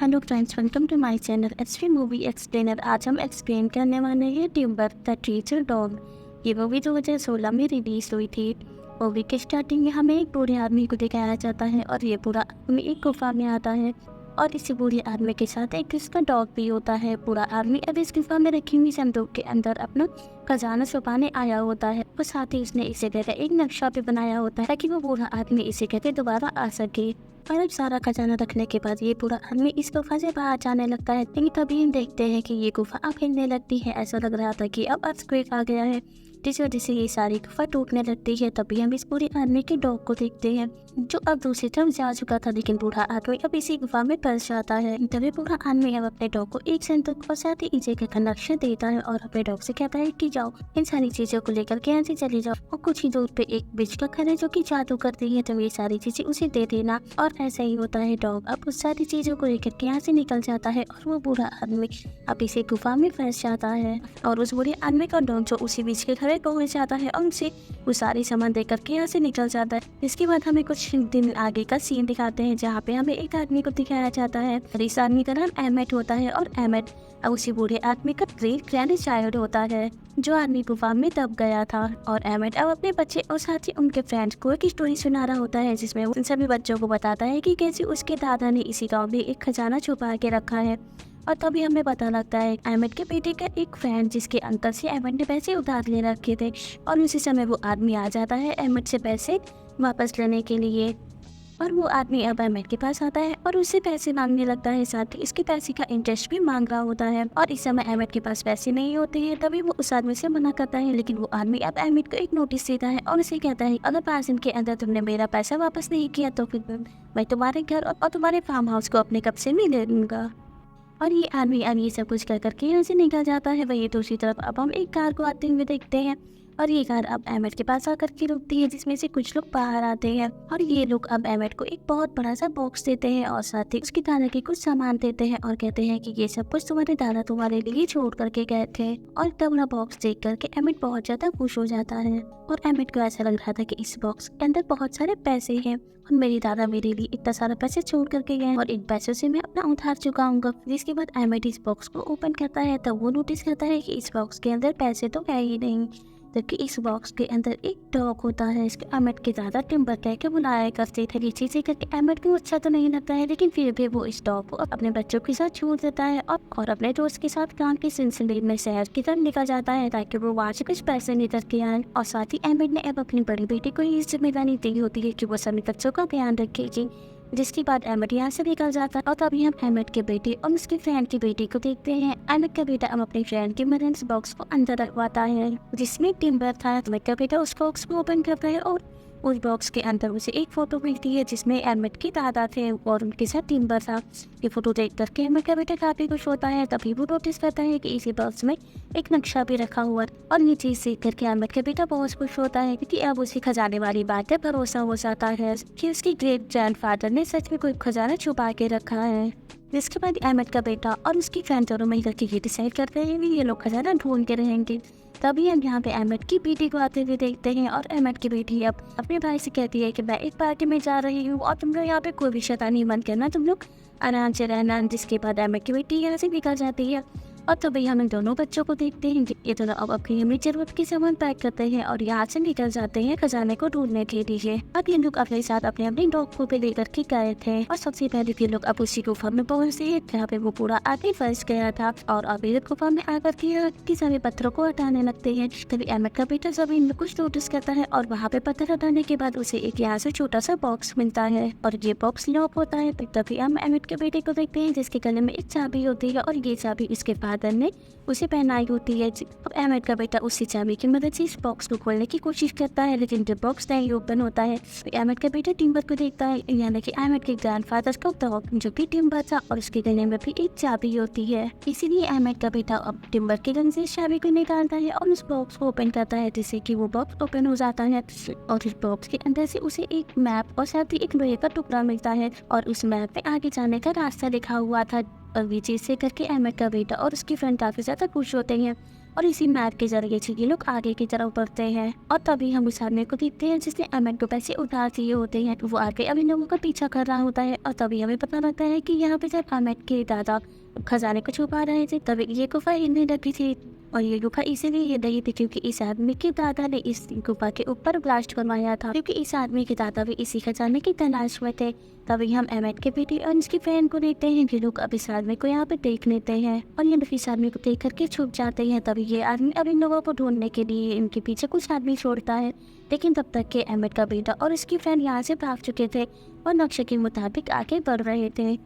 Hello friends, welcome to my channel HP movie explainer. आज हम explain करने वाले हैं टिम्बर द टीचर डॉग। ये मूवी 2016 में रिलीज हुई थी। मूवी के स्टार्टिंग में हमें एक बूढ़े आदमी को दिखाया जाता है और ये पूरा आदमी एक गुफा में आता है और इसी बूढ़े आदमी के साथ एक उसका डॉग भी होता है। पूरा आदमी अब इस गुफा में रखी हुई संदूक के अंदर अपना खजाना छुपाने आया होता है और साथ ही उसने इसी जगह एक नक्शा भी बनाया होता है ताकि वो बूढ़ा आदमी इसी जगह दोबारा आ सके। और अब सारा खजाना रखने के बाद ये पूरा आदमी इस गुफा से बाहर जाने लगता है, लेकिन तभी हम देखते हैं कि ये गुफा अब हिलने लगती है। ऐसा लग रहा था कि अब अर्थक्वेक आ गया है, जिस वजह से ये सारी गुफा टूटने लगती है। तभी हम इस पूरे आदमी के डॉग को देखते हैं जो अब दूसरी तरफ जा चुका था, लेकिन बूढ़ा आदमी अब इसी गुफा में फंस जाता है। तभी बूढ़ा आदमी अब अपने डॉग को एक संदूक और साथ ही इसे का नक्शा देता है और अपने डॉग से कहता है कि जाओ इन सारी चीजों को लेकर के यहाँ से चले जाओ। और कुछ ही दूर पे एक बिच का घर है जो कि जादू करती है, तो ये सारी चीजें उसे दे देना। और ऐसा ही होता है, डॉग अब उस सारी चीजों को लेकर के यहाँ से निकल जाता है और वो बूढ़ा आदमी अब इसी गुफा में फंस जाता है। और उस बूढ़े आदमी का डॉग जो उसी बीच के घर में पहुंच जाता है और उनसे वो सारी सामान दे करके यहाँ से निकल जाता है। इसके बाद हमें कुछ दिन आगे का सीन दिखाते हैं जहाँ पे हमें एक आदमी को दिखाया जाता है और इस आदमी का नाम अहमद होता है और अहमद अब उसी बूढ़े आदमी का ग्रेट ग्रैंड चाइल्ड होता है जो आदमी गुफा में दब गया था। और अहमद अब अपने बच्चे और साथ ही उनके फ्रेंड्स को एक स्टोरी सुना रहा होता है जिसमें वो इन सभी बच्चों को बताता है कि कैसे उसके दादा ने इसी गाँव में एक खजाना छुपा के रखा है। और तभी हमें पता लगता है अहमद के बेटे का एक फ्रेंड जिसके अंकल से अहमद ने पैसे उधार ले रखे थे और उसी समय वो आदमी आ जाता है अहमद से पैसे वापस लेने के लिए। और वो आदमी अब अहमद के पास आता है और उससे पैसे मांगने लगता है, साथ ही इसके पैसे का इंटरेस्ट भी मांग रहा होता है। और इस समय अहमद के पास पैसे नहीं होते हैं, तभी वो उस आदमी से मना करता है, लेकिन वो आदमी अब अहमद को एक नोटिस देता है और उसे कहता है अगर 5 दिन के अंदर तुमने मेरा पैसा वापस नहीं किया तो फिर मैं तुम्हारे घर और तुम्हारे फार्म हाउस को अपने कब्जे में ले लूंगा। और ये आदमी अब ये सब कुछ कर करके यहाँ से निकल जाता है। वही दूसरी तरफ अब हम एक कार को आते हुए देखते हैं और ये कार अब अहमद के पास आकर के रुकती है जिसमें से कुछ लोग बाहर आते हैं और ये लोग अब अहमद को एक बहुत बड़ा सा बॉक्स देते हैं और साथ ही उसके दादा के कुछ सामान देते हैं और कहते हैं कि ये सब कुछ तुम्हारे दादा तुम्हारे लिए छोड़ करके गए थे। और इतना बड़ा बॉक्स देख करके अहमद बहुत ज्यादा खुश हो जाता है और अहमद को ऐसा लग रहा था कि इस बॉक्स के अंदर बहुत सारे पैसे हैं और मेरे दादा मेरे लिए इतना सारा पैसे छोड़ करके गए और इन पैसों से मैं अपना उधार चुकाऊंगा। जिसके बाद अहमद इस बॉक्स को ओपन करता है तब वो नोटिस करता है कि इस बॉक्स के अंदर पैसे तो है ही नहीं, जबकि इस बॉक्स के अंदर एक डॉग होता है। इसके अहमद के दादा टिम्बर कह के बुलाया करते थे। ये चीजें करके अहमद को अच्छा तो नहीं लगता है, लेकिन फिर भी वो इस डॉग को अपने बच्चों के साथ छोड़ देता है और अपने दोस्त के साथ काम के सिलसिले में शहर की तरफ निकल जाता है ताकि वो वहाँ से कुछ पैसे निकल के आए। और साथ ही अहमद ने अब अपनी बड़ी बेटी को ये जिम्मेदारी दी होती है कि वो सभी बच्चों का ध्यान रखेगी। जिसके बाद अहमद यहाँ से निकल जाता है और तभी हम अहमद के बेटे और उसके फ्रेंड की बेटी को देखते हैं। अहमद का बेटा अब अपने फ्रेंड के मदद बॉक्स को अंदर रखवाता है जिसमें टिम्बर था। अहमद का बेटा उस बॉक्स को ओपन करता है और उस बॉक्स के अंदर उसे एक फोटो मिलती है जिसमें अहमद के दादा थे और उनके साथ टिम्बर था। ये फोटो देख करके अहमद का बेटा काफी खुश होता है। तभी वो नोटिस करता है कि इसी बॉक्स में एक नक्शा भी रखा हुआ है और ये चीज देख करके अहमद का बेटा बहुत खुश होता है क्योंकि अब उसे खजाने वाली बात है भरोसा हो जाता है कि उसके ग्रेट ग्रैंडफादर ने सच में कोई खजाना छुपा के रखा है। जिसके बाद अहमद का बेटा और उसकी फ्रेंड दोनों मिलकर के ये डिसाइड करते हैं कि ये लोग खजाना ढूंढ के रहेंगे। तभी हम यहाँ पे अहमद की बेटी को आते हुए देखते हैं और अहमद की बेटी अब अपने भाई से कहती है कि मैं एक पार्टी में जा रही हूँ और तुम लोग यहाँ पे कोई भी शैतानी मत करना, तुम लोग आराम से रहना। जिसके बाद अहमद की बेटी यहाँ से निकल जाती है और तभी हम इन दोनों बच्चों को देखते हैं कि ये दोनों अब अपनी अपनी जरूरत के सामान पैक करते हैं और यहाँ से निकल जाते हैं खजाने को ढूंढने के लिए। अब ये लोग अपने साथ अपने अपने डॉग को भी लेकर के गए थे और सबसे पहले ये लोग अब उसी गुफा में पहुंचते हैं जहाँ पे वो पूरा आगे फंस गया था और अब ये गुफा में आकर के सभी पत्थरों को हटाने लगते हैं। तभी अहमद का बेटा जमीन में कुछ नोटिस करता है और वहाँ पे पत्थर हटाने के बाद उसे एक यहाँ से छोटा सा बॉक्स मिलता है और ये बॉक्स लॉक होता है। तभी हम अहमद के बेटे को देखते हैं जिसके गले में एक चाबी होती है और ये चाबी इसके फादर ने उसे पहनाई होती है। अब अहमद का बेटा उसी चाबी की मदद से इस बॉक्स को खोलने की कोशिश करता है, लेकिन जब बॉक्स नहीं ओपन होता है तो अहमद का बेटा टिम्बर को देखता है, यानी कि अहमद के ग्रैंडफादर का डॉग जो कि टिम्बर था और उसके गले में भी एक चाबी होती है। इसीलिए अहमद का बेटा अब टिम्बर के गले से इस चाबी को निकालता है और उस बॉक्स को ओपन करता है जिससे कि वो बॉक्स ओपन हो जाता है और इस बॉक्स के अंदर से उसे एक मैप और साथ ही एक लोहे का टुकड़ा मिलता है और उस मैप में आगे जाने का रास्ता लिखा हुआ था। और ये चीज़ से करके अहमद का बेटा और उसकी फ्रेंड काफ़ी ज़्यादा खुश होते हैं और इसी मैप के जरिए से ये लोग आगे की तरफ बढ़ते हैं। और तभी हम उस आदमी को देखते हैं जिसने अहमद को पैसे उधार दिए होते हैं। वो आगे अब इन लोगों का पीछा कर रहा होता है और तभी हमें पता लगता है कि यहाँ पे जब अहमद के दादा खजाने को छुपा रहे थे तभी ये गुफा हिलने लगी थी। और ये गुफा इसीलिए हिल रही थी क्योंकि इस आदमी के दादा ने इस गुफा के ऊपर ब्लास्ट करवाया था, क्योंकि इस आदमी के दादा भी इसी खजाने की तलाश में थे। तभी हम अहमद के बेटे और उसकी बहन को देखते हैं कि लोग अब इस आदमी को यहाँ पे देख लेते हैं और ये लोग इस आदमी को देख करके छुप जाते हैं। तभी ये आदमी अब इन लोगों को ढूंढने के लिए इनके पीछे कुछ आदमी छोड़ता है, लेकिन तब तक के अहमद का बेटा और उसकी बहन यहाँ से भाग चुके थे और नक्शे के मुताबिक आगे बढ़ रहे थे।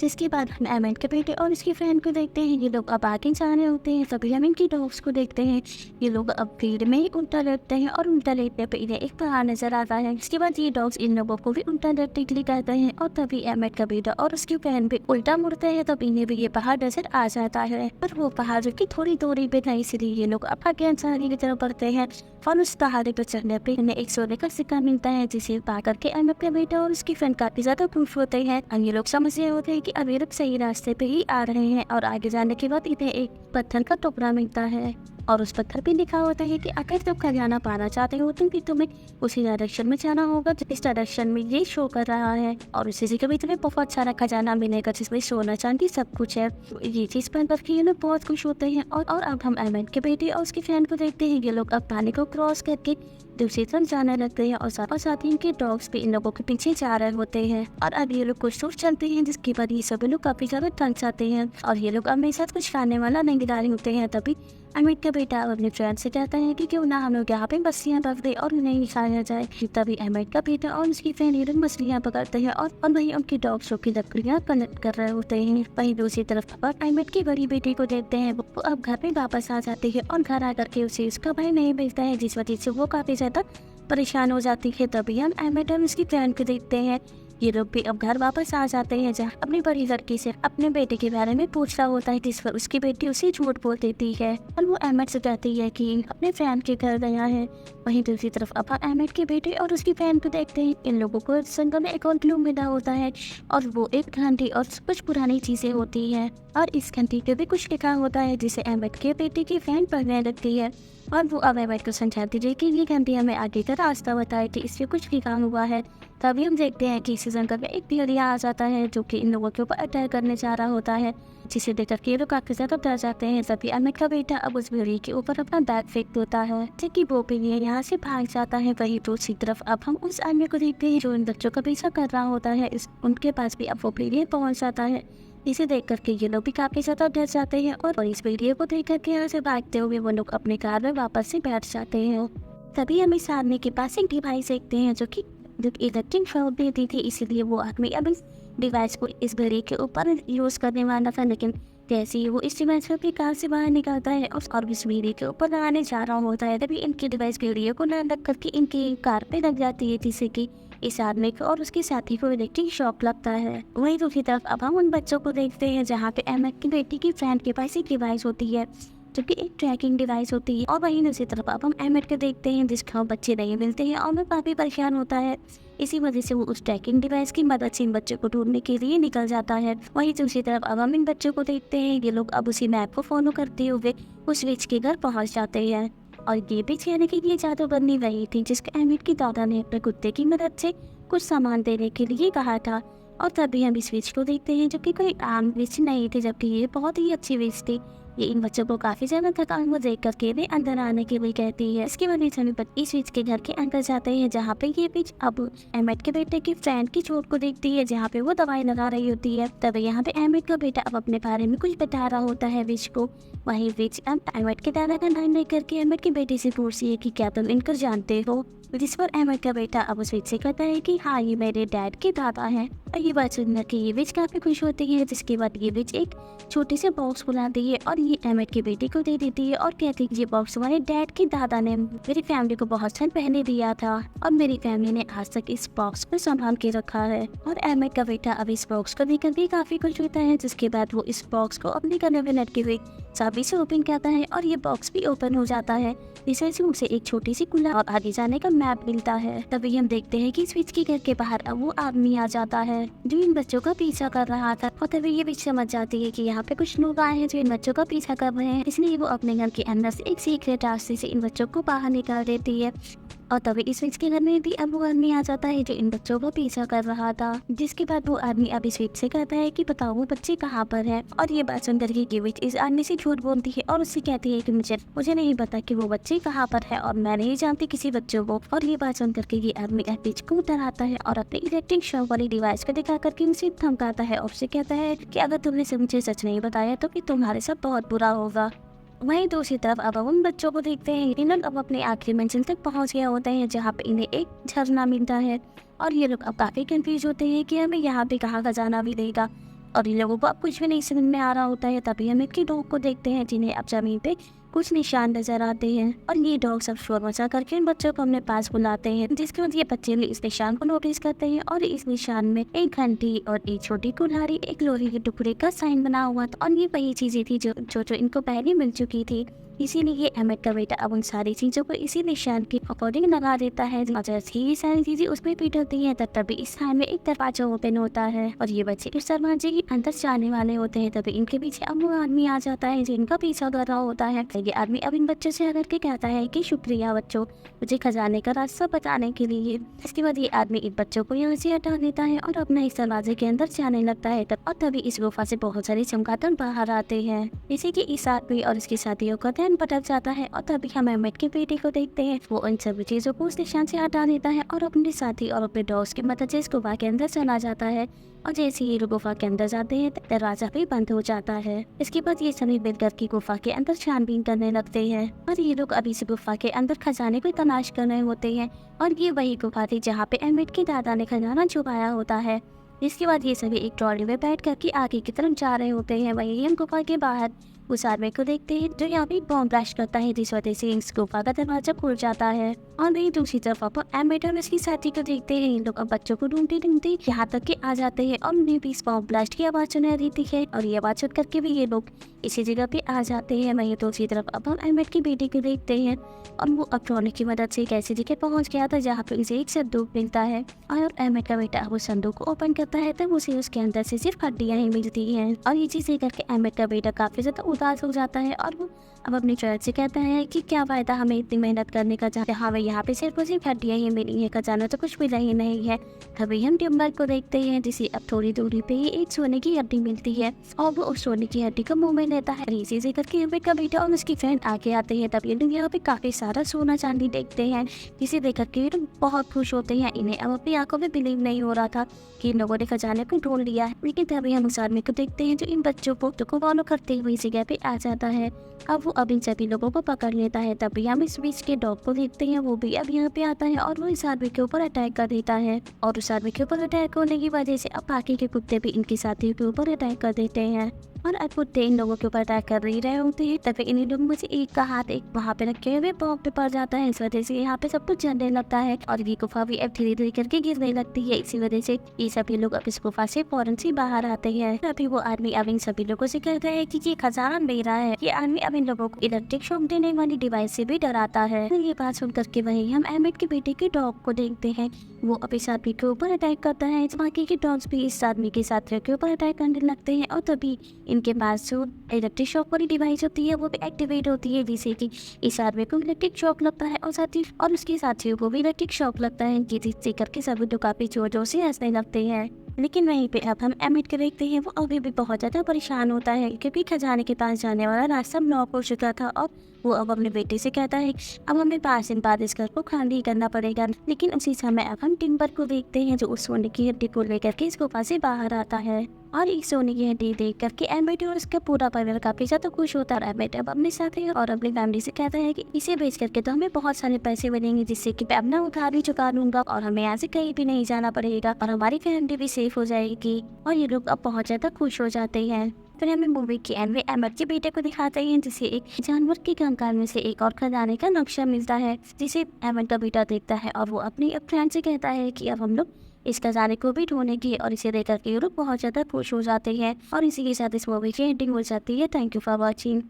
जिसके बाद हम अहमद के बेटे और इसकी फ्रेंड को देखते हैं। ये लोग अब आगे जा रहे होते हैं। तभी हम इनकी डॉग्स को देखते हैं। ये लोग अब भीड़ में ही उल्टा लेटते हैं और उल्टा लेटने पे इन्हें एक पहाड़ नजर आता है। इसके बाद ये डॉग्स इन लोगों को भी उल्टा लेटने के लिए कहते हैं और तभी अहमद का बेटा और उसकी बहन भी उल्टा मुड़ते हैं। तब इन्हें भी ये पहाड़ नजर आ जाता है, पर वो पहाड़ जो की थोड़ी दूरी पे था, इसलिए ये लोग अब आगे अंसारी की तरफ बढ़ते हैं। और उस पहाड़ी पर चढ़ने पे इन्हें एक सोने का सिक्का मिलता है, जिसे पा करके अहमद का बेटा और उसकी फ्रेंड काफी ज्यादा खुश होते हैं। और ये लोग समझ रहे होते हैं कि अब ये लोग सही रास्ते पे ही आ रहे हैं। और आगे जाने के बाद इन्हें एक पत्थर का टुकड़ा मिलता है और उस पत्थर पे लिखा होता है कि अगर तुम खजाना पाना चाहते हो तो फिर तुम्हें उसी डायरेक्शन में जाना होगा जिस डायरेक्शन में ये शो कर रहा है। और उसी जगह भी तुम्हें बहुत सारा खजाना मिलेगा जिसमें सोना चांदी सब कुछ है। ये चीज पर करके ये लोग बहुत खुश होते हैं। और अब हम अहमद के बेटे और उसकी फ्रेंड को देखते हैं। ये लोग अब पानी को क्रॉस करके दूसरी तरफ जाने लगते हैं और साथ ही इनके डॉग्स भी इन लोगों के पीछे जा रहे होते हैं। और अब ये लोग कुछ दूर चलते हैं, जिसके बाद ये सभी लोग काफी ज्यादा थक जाते हैं और ये लोग अब मेरे साथ कुछ खाने वाला नहीं गिरा रहे होते हैं। तभी अमित का बेटा अपने फ्रेंड से कहता है कि क्यों ना हम लोग यहाँ पे मछलियाँ पकड़ दे और उन्हें खाया जाए। तभी अमित का बेटा और उसकी फ्रेंड ये लोग मछलियाँ पकड़ते हैं और वहीं उनकी डॉग्स की लकड़ियाँ कलेक्ट कर रहे होते हैं। वहीं दूसरी तरफ पर अमित की बड़ी बेटी को देखते हैं। वो अब घर पे वापस आ जाती है और घर आकर के उसे उसका भाई नहीं मिलता है, जिस वजह से वो काफी ज्यादा परेशान हो जाती है। तभी हम अहमद और उसकी फ्रेंड को देखते हैं। ये लोग भी अब घर वापस आ जाते हैं, जहाँ अपनी बड़ी लड़की से अपने बेटे के बारे में पूछ रहा होता है, जिस पर उसकी बेटी उसे झूठ बोल देती है और वो अहमद से कहती है कि अपने फ्रेंड के घर गया है। वहीं दूसरी तरफ अब अहमद के बेटे और उसकी फ्रेंड को देखते हैं। इन लोगों को संगम में एक और क्लू मिला होता है और वो एक घंटी और कुछ पुरानी चीजें होती है और इस घंटी पे भी कुछ लिखा होता है, जिसे अहमद के बेटे की फ्रेंड पढ़ने लगती है और वो अब अहमद को समझाती है कि ये घंटी हमें आगे का रास्ता बताए कि इसमें कुछ लिखा हुआ है। तभी हम देखते हैं कि इस जंगल में एक भेड़िया आ जाता है जो कि इन लोगों के ऊपर अटैक करने जा रहा होता है, जिसे देखकर के लोग काफी ज्यादा डर जाते हैं। तभी अहमद का बेटा अब उस भेड़िए के ऊपर अपना बैग फेंक देता है, जबकि वो भेड़िया यहाँ से भाग जाता है। वही दूसरी तरफ अब हम उस आदमी को देखते हैं जो इन बच्चों का पीछा कर रहा होता है। उनके पास भी अब वो भेड़िया पहुँच जाता है। इसे देख करके ये लोग भी काफी ज्यादा डर जाते हैं और इस वीडियो को देख करके यहाँ से भागते हुए वो लोग अपने कार में वापस से बैठ जाते हैं। तभी हम इस आदमी के पास एक डिवाइस देखते हैं जो कि इलेक्ट्रिक शॉक देती थी, इसीलिए वो आदमी अब इस डिवाइस को इस घड़ी के ऊपर यूज करने वाला था। लेकिन जैसे ही वो इस डिवाइस को अपनी कार से बाहर निकलता है और इस घड़ी के ऊपर लगाने जा रहा होता है, तभी इनकी डिवाइस घड़ी को न लग करके इनकी कार पे लग जाती है, जिससे कि इस आदमी को और उसके साथी को इलेक्ट्रिक शॉक लगता है। वहीं दूसरी तरफ अब हम उन बच्चों को देखते हैं जहाँ पे अहमद की बेटी की फ्रेंड के पास एक डिवाइस होती है जो कि एक ट्रैकिंग डिवाइस होती है। और वहीं दूसरी तरफ अब हम अहमद को देखते हैं जिसका बच्चे नहीं मिलते हैं और वो काफी परेशान होता है। इसी वजह से वो उस ट्रैकिंग डिवाइस की मदद से इन बच्चों को ढूंढने के लिए निकल जाता है। वहीं दूसरी तरफ अब हम इन बच्चों को देखते हैं, ये लोग अब उसी मैप को फॉलो करते हुए उस विच के घर पहुंच जाते हैं। और ये विच यानी कि ये जादूगरनी वही थी जिसके अहमद की दादा ने अपने कुत्ते की मदद से कुछ सामान देने के लिए कहा था। और तभी हम इस विच को देखते हैं जो कि कोई आम विच नहीं थी, जबकि ये बहुत ही अच्छी विच थी। ये इन बच्चों को काफी ज्यादा थकान को देख करके वे अंदर आने के लिए कहती है। इसके वजह से हम इस विच के घर के अंदर जाते हैं जहाँ पे ये विच अब अहमद के बेटे की फ्रेंड की चोट को देखती है, जहाँ पे वो दवाई लगा रही होती है। तभी यहाँ पे अहमद का बेटा अब अपने बारे में कुछ बता रहा होता है विच को। वही विच अब अहमद के दादा का नाम लेकर के अहमद के बेटे से पूछती है कि क्या तुम इनको जानते हो, जिस पर अहमद का बेटा अब उस विच से कहता है कि हाँ ये मेरे डैड के दादा हैं। और ये बात सुनकर के ये विच काफी खुश होती है, जिसके बाद ये विच एक छोटे से बॉक्स बुलाती है और ये अहमद की बेटी को दे देती है और कहती है ये बॉक्स हमारे डैड के दादा ने मेरी फैमिली को बहुत साल पहले दिया था और मेरी फैमिली ने आज तक इस बॉक्स को संभाल के रखा है। और अहमद का बेटा अब इस बॉक्स को देखकर भी काफी खुश होता है, जिसके बाद वो इस बॉक्स को अपने गले में लटकी हुई चाबी से ओपन करता है और ये बॉक्स भी ओपन हो जाता है, जिससे उसे एक छोटी सी कुल्ला और आगे जाने का मैप मिलता है। तभी हम देखते हैं कि स्विच के घर के बाहर अब वो आदमी आ जाता है जो इन बच्चों का पीछा कर रहा था। और तभी ये भी समझ जाती है कि यहाँ पे कुछ लोग आए हैं जो इन बच्चों का पीछा कर रहे हैं, इसलिए वो अपने घर के अंदर से एक सीक्रेट रास्ते से इन बच्चों को बाहर निकाल देती है। और तभी इस स्विच के घर में भी अब वो आदमी आ जाता है जो इन बच्चों का पीछा कर रहा था। जिसके बाद वो आदमी अभी स्विच से कहता है कि बताओ वो बच्चे कहाँ पर है। और ये बात सुनकर के विच इस आदमी से झूठ बोलती है और उससे कहती है कि मुझे नहीं पता कि वो बच्चे कहाँ पर है और मैं नहीं जानती किसी बच्चों को। और ये बात सुनकर के ये आदमी एच को डराता है और अपने इलेक्ट्रिक शॉक वाली डिवाइस को दिखा करके उनसे धमकाता है और उससे कहता है कि अगर तुमने से मुझे सच नहीं बताया तो फिर तुम्हारे साथ बहुत बुरा होगा। वहीं दूसरी तरफ अब उन बच्चों को देखते हैं, इन लोग अब अपने आखिरी मंजिल तक पहुंच गए होते हैं जहां पे इन्हें एक झरना मिलता है। और ये लोग अब काफी कंफ्यूज होते हैं कि हमें यहाँ पे कहाँ खजाना मिलेगा और इन लोगों को अब कुछ भी नहीं समझ में आ रहा होता है। तभी हम एक डॉग को देखते हैं जिन्हें अब जमीन पे कुछ निशान नजर आते हैं और ये डॉग सब शोर मचा करके इन बच्चों को अपने पास बुलाते हैं। जिसके बाद ये बच्चे भी इस निशान को नोटिस करते हैं और इस निशान में एक घंटी और एक छोटी कुल्हाड़ी, एक लोहे के टुकड़े का साइन बना हुआ था। और ये वही चीजें थी जो इनको पहले मिल चुकी थी। इसीलिए ये एमिट का बेटा अब उन सारी चीजों को इसी निशान के अकॉर्डिंग लगा देता है। जैसे ही ये सारी चीजें उसमें फिट होती हैं तभी इस साइन में एक दरवाजा ओपन होता है और ये बच्चे इस दरवाजे के अंदर जाने वाले होते हैं। तभी इनके पीछे अब वो आदमी आ जाता है जिनका पीछा कर रहा होता है। ये आदमी अब इन बच्चों से आकर के कहता है कि शुक्रिया बच्चों, मुझे खजाने का रास्ता बताने के लिए। इसके बाद ये आदमी इन बच्चों को यहाँ से हटा देता है और अपने इस दरवाजे के अंदर जाने लगता है। तभी इस गुफा से बहुत सारे चमगादड़ बाहर आते हैं। इसी के इस आदमी और इसके साथियों का ध्यान भटक जाता है और तभी हम अहमद के बेटे को देखते हैं। वो उन सभी चीजों को उस निशान से हटा देता है और अपने साथी और अपने दोस्त की मदद से इस गुफा के अंदर चला जाता है। और जैसे ही गुफा के अंदर जाते हैं दरवाजा भी बंद हो जाता है। इसके बाद ये सभी मिलकर की गुफा के अंदर छानबीन करने लगते हैं और ये लोग अभी से गुफा के अंदर खजाने को तलाश कर रहे होते हैं। और ये वही गुफा थी जहाँ पे अहमद के दादा ने खजाना छुपाया होता है। इसके बाद ये सभी एक ट्रॉली में बैठ करके आगे की तरफ जा रहे होते हैं। वहीं हम गुफा के बाहर उस आदमी को देखते हैं जो यहाँ पे बॉम्ब ब्लास्ट करता है, जिस वजह से इस गुफा का दरवाजा खुल जाता है। और वहीं दूसरी तरफ आप एमिट और उसकी साथी को देखते हैं। इन लोग अब बच्चों को ढूंढते ढूंढते यहाँ तक के आ जाते हैं और उन्हें भी इस बॉम्ब ब्लास्ट की आवाज सुनाई देती है और ये आवाज सुन करके भी ये लोग इसी जगह पे आ जाते हैं। वहीं दूसरी तरफ अब हम एमिट की बेटी को देखते हैं और वो अब ट्रॉली की मदद से एक ऐसी जगह पहुंच गया था जहाँ पे उसे एक संदूक मिलता है। और एमिट का बेटा वो संदूक को ओपन करता है तब उसे उसके अंदर से सिर्फ हड्डियां ही मिलती हैं। और ये चीजें करके एमिट का बेटा काफी ज्यादा उदास हो जाता है और वो अब अपनी चर्च से कहता है कि क्या फायदा हमें इतनी मेहनत करने का, हमें यहाँ पे सिर्फ हड्डियां ही मिली है, खजाना तो कुछ मिला ही नहीं है। तभी हम टिम्बर को देखते हैं जिसे अब थोड़ी दूरी पे ही एक सोने की हड्डी मिलती है और वो उस सोने की हड्डी को मुंह में लेता है। इसी से करके एमिट का बेटा और उसकी फ्रेंड आगे आते हैं। तब ये लोग यहाँ पे काफी सारा सोना चांदी देखते हैं जिसे देख करके ये लोग बहुत खुश होते हैं। इन्हें अब अपनी आंखों में बिलीव नहीं हो रहा था कि इन लोगों ने खजाने को ढूंढ लिया है। लेकिन तभी हम उस आदमी को देखते हैं जो इन बच्चों को फॉलो करते हुए इस जगह पे आ जाता है। अब वो अब इन सभी लोगों को पकड़ लेता है। तभी हम इस बीच के डॉग को देखते हैं, वो भी अब यहाँ पे आता है और वो इस आदमी के ऊपर अटैक कर देता है। और उस आदमी के ऊपर अटैक होने की वजह से अब बाकी के कुत्ते भी इनके साथियों के ऊपर अटैक कर देते हैं और अब कुत्ते इन लोगों के ऊपर अटैक कर ही रहे होते हैं। तभी इन लोगों में से एक का हाथ एक वहाँ पे रखे हुए बॉम्ब पे पड़ जाता है। इस वजह से यहाँ पे सब कुछ जलने लगता है और ये गुफा भी अब धीरे धीरे करके गिरने लगती है। इसी वजह से ये सभी लोग अब इस गुफा से फौरन से बाहर आते हैं। तभी वो आदमी अब इन सभी लोगों से कहता है कि ये खजाना मेरा है। ये आदमी अब इन लोगों को इलेक्ट्रिक शॉक देने वाली डिवाइस से भी डराता है। ये बात सुन करके वही हम अहमद के बेटे के डॉग को देखते हैं। वो अब इस आदमी के ऊपर अटैक करता है। बाकी के डॉग्स भी इस आदमी के साथियों के ऊपर अटैक करने लगते हैं और तभी इनके पास जो इलेक्ट्रिक शॉक वाली डिवाइस होती है वो भी एक्टिवेट होती है, जिससे कि इस आदमी को इलेक्ट्रिक शॉक लगता है और उसके साथियों को भी इलेक्ट्रिक शॉक लगता है। जिससे करके सभी लोग काफी जोर जोर से हंसने लगते हैं। लेकिन वहीं पे अब हम अमित को देखते हैं, वो अभी भी बहुत ज्यादा परेशान होता है क्योंकि खजाने के पास जाने वाला रास्ता ब्लॉक हो चुका था और वो अब अपने बेटे से कहता है अब हमें 5 दिन बाद इस घर को खाली करना पड़ेगा। लेकिन उसी समय अब हम टिम्बर को देखते हैं जो उस सोने की हड्डी को लेकर के इस गुफा से बाहर आता है और इस सोने की हड्डी देख करके अमित और उसका पूरा परिवार काफी ज्यादा खुश होता है। अमित अब अपने साथी और अपनी फैमिली से कहता है कि इसे बेच करके तो हमें बहुत सारे पैसे मिलेंगे, जिससे कि मैं अपना उधार भी चुका लूंगा और हमें यहाँ से कहीं भी नहीं जाना पड़ेगा और हमारी फैमिली भी सेफ हो जाएगी। और ये लोग अब बहुत ज्यादा खुश हो जाते हैं। फिर हमें मूवी के एंड में अहमद के बेटे को दिखाते हैं जिसे एक जानवर के कंकाल में से एक और खजाने का नक्शा मिलता है, जिसे अहमद का बेटा देखता है और वो अपनी फ्रेंड से कहता है कि अब हम लोग इस खजाने को भी ढूंढेंगे और इसे देखकर के ये लोग बहुत ज्यादा खुश हो जाते हैं। और इसी के साथ इस मूवी की एंडिंग हो जाती है। Thank you for watching.